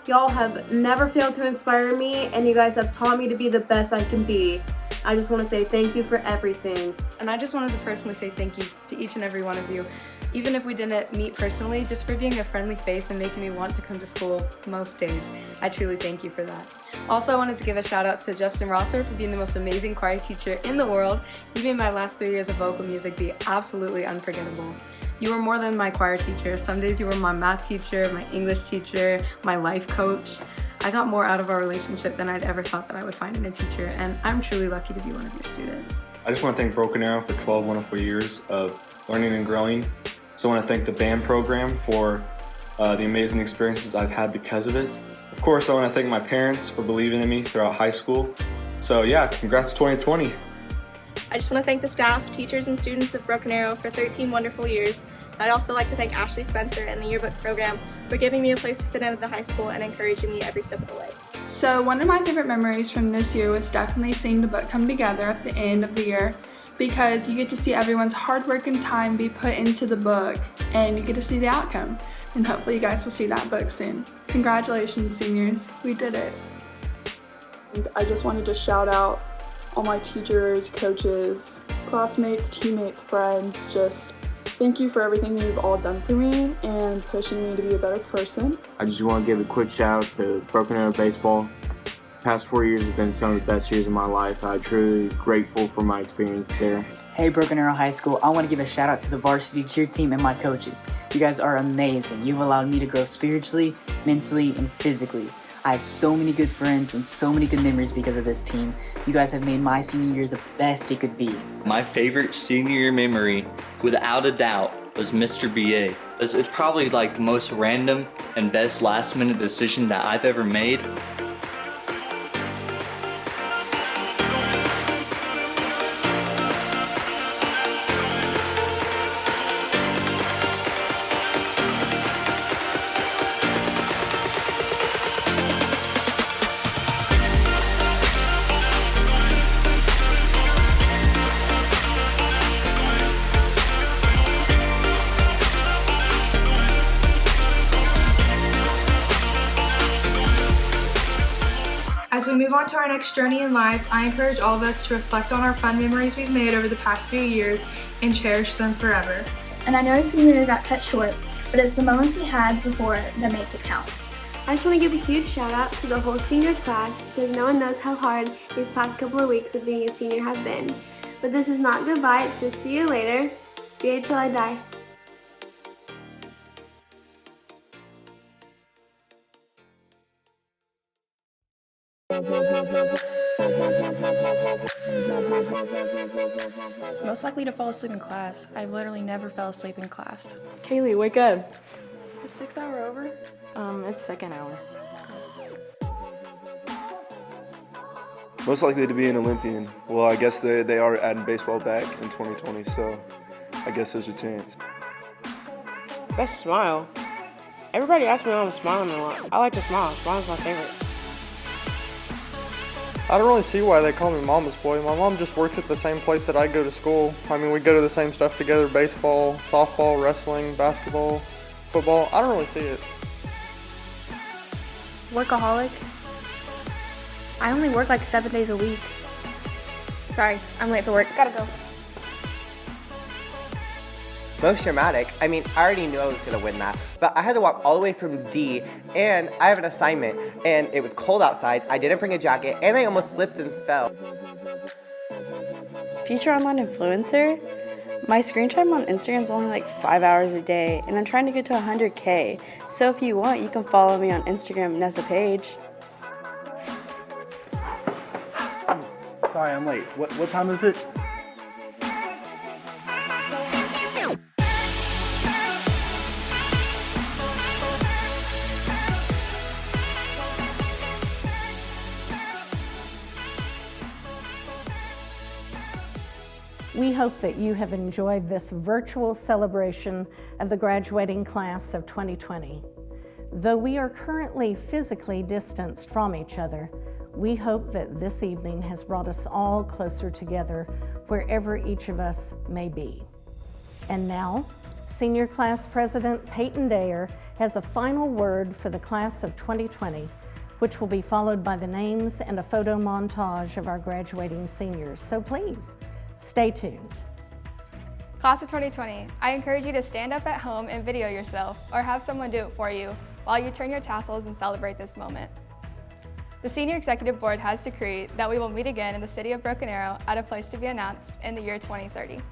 Y'all have never failed to inspire me, and you guys have taught me to be the best I can be. I just want to say thank you for everything. And I just wanted to personally say thank you to each and every one of you, even if we didn't meet personally, just for being a friendly face and making me want to come to school most days. I truly thank you for that. Also, I wanted to give a shout out to Justin Rosser for being the most amazing choir teacher in the world. He made my last 3 years of vocal music be absolutely unforgettable. You were more than my choir teacher. Some days you were my math teacher, my English teacher, my life coach. I got more out of our relationship than I'd ever thought that I would find in a teacher, and I'm truly lucky to be one of your students. I just want to thank Broken Arrow for 12 wonderful years of learning and growing. So I want to thank the band program for the amazing experiences I've had because of it. Of course, I want to thank my parents for believing in me throughout high school. So yeah, congrats 2020. I just want to thank the staff, teachers, and students of Broken Arrow for 13 wonderful years. I'd also like to thank Ashley Spencer and the Yearbook program for giving me a place to fit into the high school and encouraging me every step of the way. So one of my favorite memories from this year was definitely seeing the book come together at the end of the year, because you get to see everyone's hard work and time be put into the book, and you get to see the outcome. And hopefully you guys will see that book soon. Congratulations, seniors. We did it. And I just wanted to shout out all my teachers, coaches, classmates, teammates, friends. Just thank you for everything you've all done for me and pushing me to be a better person. I just want to give a quick shout out to Broken Arrow Baseball. The past 4 years have been some of the best years of my life. I'm truly grateful for my experience there. Hey Broken Arrow High School, I want to give a shout out to the varsity cheer team and my coaches. You guys are amazing. You've allowed me to grow spiritually, mentally, and physically. I have so many good friends and so many good memories because of this team. You guys have made my senior year the best it could be. My favorite senior year memory, without a doubt, was Mr. BA. It's probably like the most random and best last minute decision that I've ever made. As we move on to our next journey in life, I encourage all of us to reflect on our fun memories we've made over the past few years and cherish them forever. And I know senior year got cut short, but it's the moments we had before that make it count. I just want to give a huge shout out to the whole senior class because no one knows how hard these past couple of weeks of being a senior have been. But this is not goodbye, it's just see you later. BA till I die. Most likely to fall asleep in class. I've literally never fell asleep in class. Kaylee, wake up. Is 6 hour over? It's second hour. Most likely to be an Olympian. Well, I guess they are adding baseball back in 2020, so I guess there's a chance. Best smile. Everybody asks me when I'm smiling a lot. I like to smile. Smiling's my favorite. I don't really see why they call me Mama's Boy. My mom just works at the same place that I go to school. I mean, we go to the same stuff together, baseball, softball, wrestling, basketball, football. I don't really see it. Workaholic. I only work like 7 days a week. Sorry, I'm late for work. Gotta go. Most dramatic. I mean, I already knew I was gonna win that, but I had to walk all the way from D, and I have an assignment, and it was cold outside. I didn't bring a jacket, and I almost slipped and fell. Future online influencer? My screen time on Instagram is only like 5 hours a day, and I'm trying to get to 100K. So if you want, you can follow me on Instagram, Nessa Page. Sorry, I'm late. What time is it? We hope that you have enjoyed this virtual celebration of the graduating class of 2020. Though we are currently physically distanced from each other, we hope that this evening has brought us all closer together wherever each of us may be. And now, Senior Class President Peyton has a final word for the class of 2020, which will be followed by the names and a photo montage of our graduating seniors. So please, stay tuned. Class of 2020, I encourage you to stand up at home and video yourself or have someone do it for you while you turn your tassels and celebrate this moment. The Senior Executive Board has decreed that we will meet again in the city of Broken Arrow at a place to be announced in the year 2030.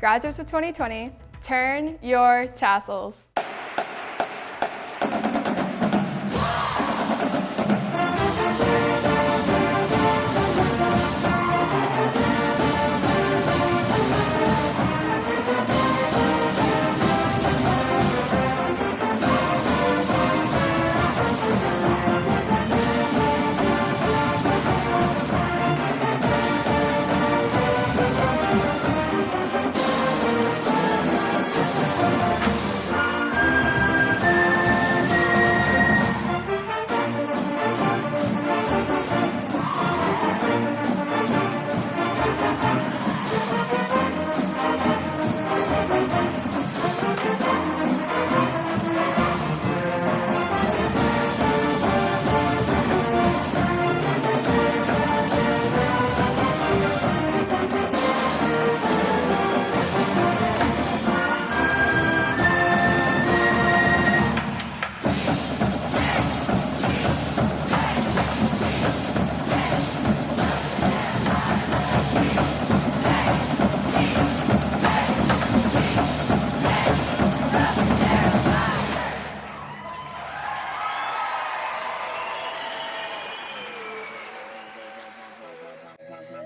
Graduates of 2020, turn your tassels.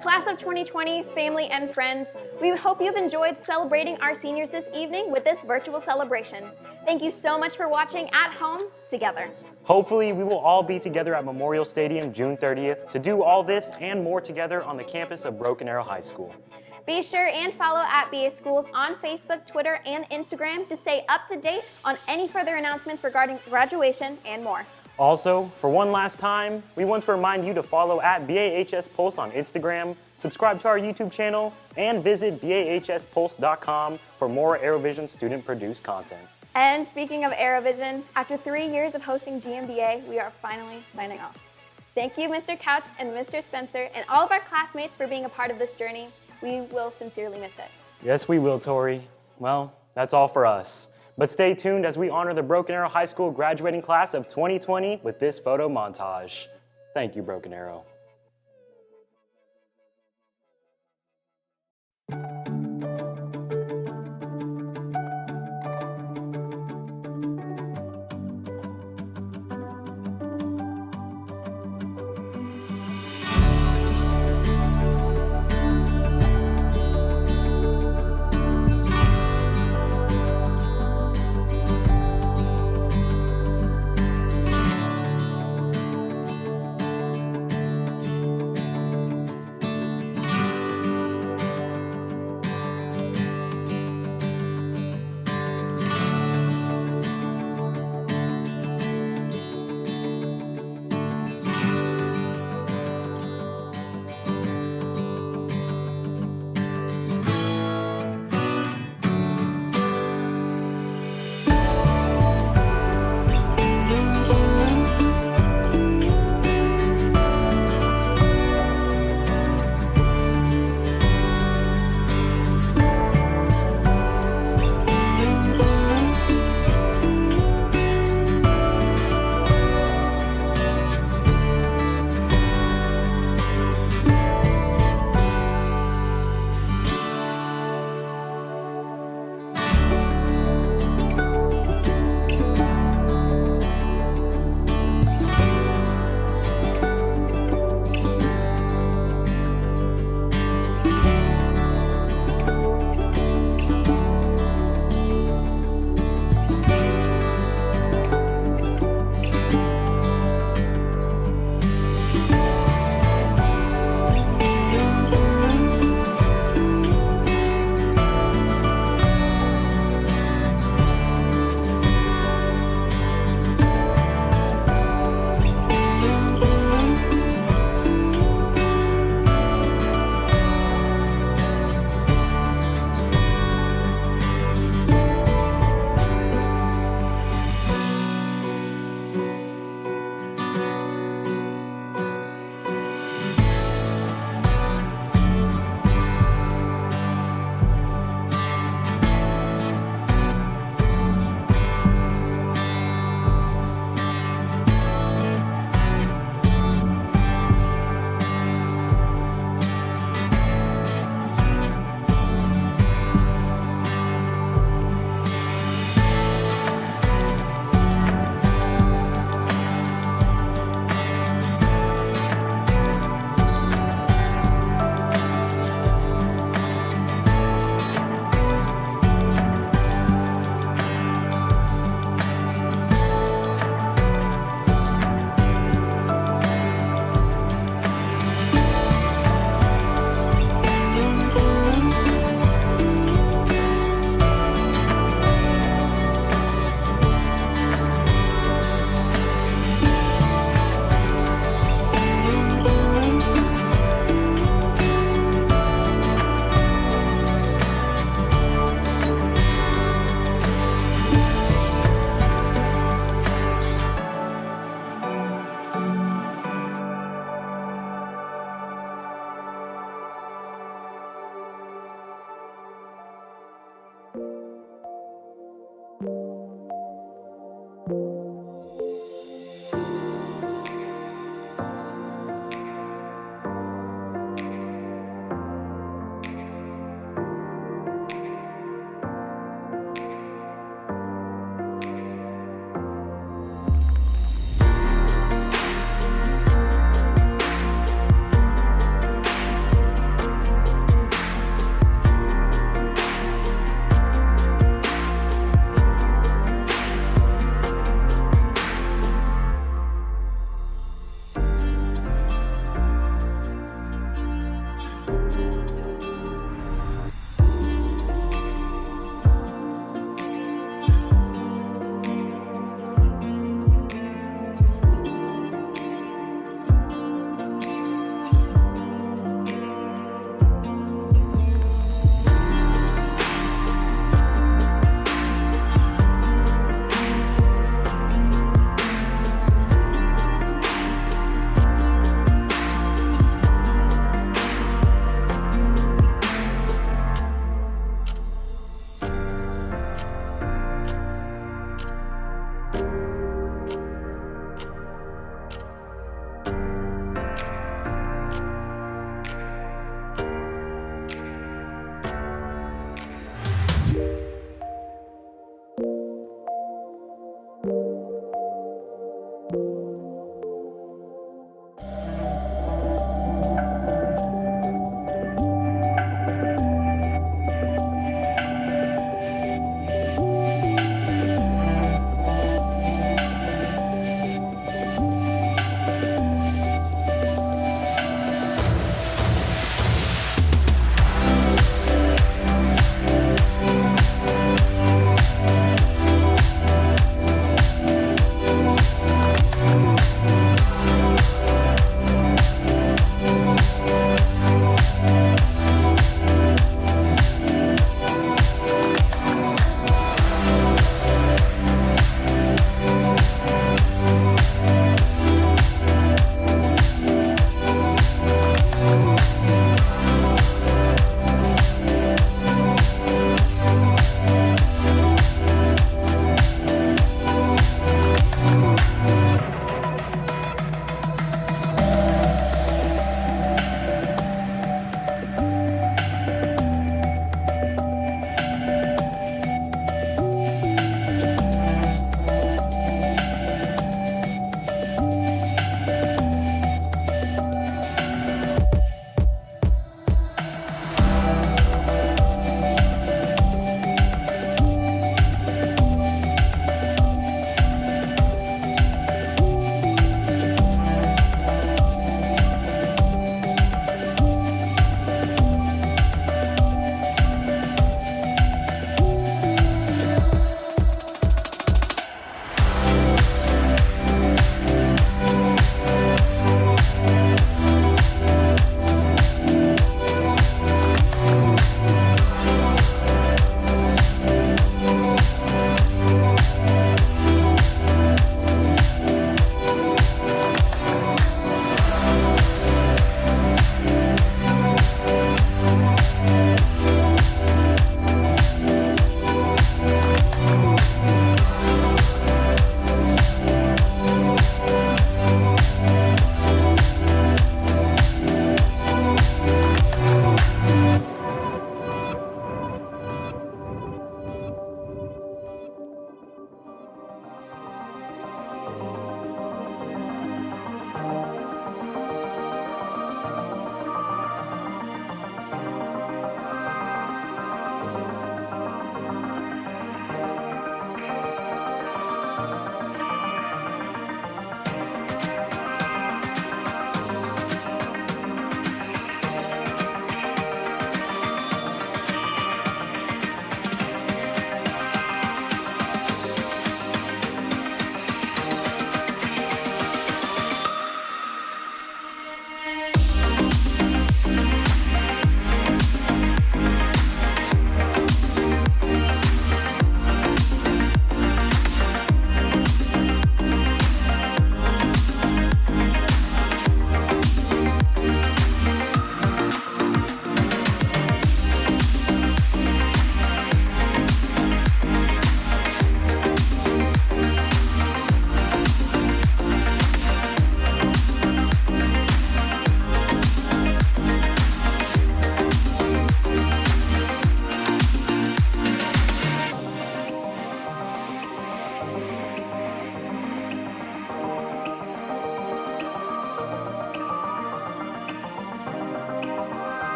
Class of 2020, family and friends, we hope you've enjoyed celebrating our seniors this evening with this virtual celebration. Thank you so much for watching at home together. Hopefully, we will all be together at Memorial Stadium June 30th to do all this and more together on the campus of Broken Arrow High School. Be sure and follow at BA Schools on Facebook, Twitter, and Instagram to stay up to date on any further announcements regarding graduation and more. Also, for one last time, we want to remind you to follow at BAHS Pulse on Instagram, subscribe to our YouTube channel, and visit BAHSPulse.com for more ArrowVision student-produced content. And speaking of ArrowVision, after 3 years of hosting GMBA, we are finally signing off. Thank you, Mr. Couch and Mr. Spencer, and all of our classmates for being a part of this journey. We will sincerely miss it. Yes, we will, Tori. Well, that's all for us. But stay tuned as we honor the Broken Arrow High School graduating class of 2020 with this photo montage. Thank you, Broken Arrow.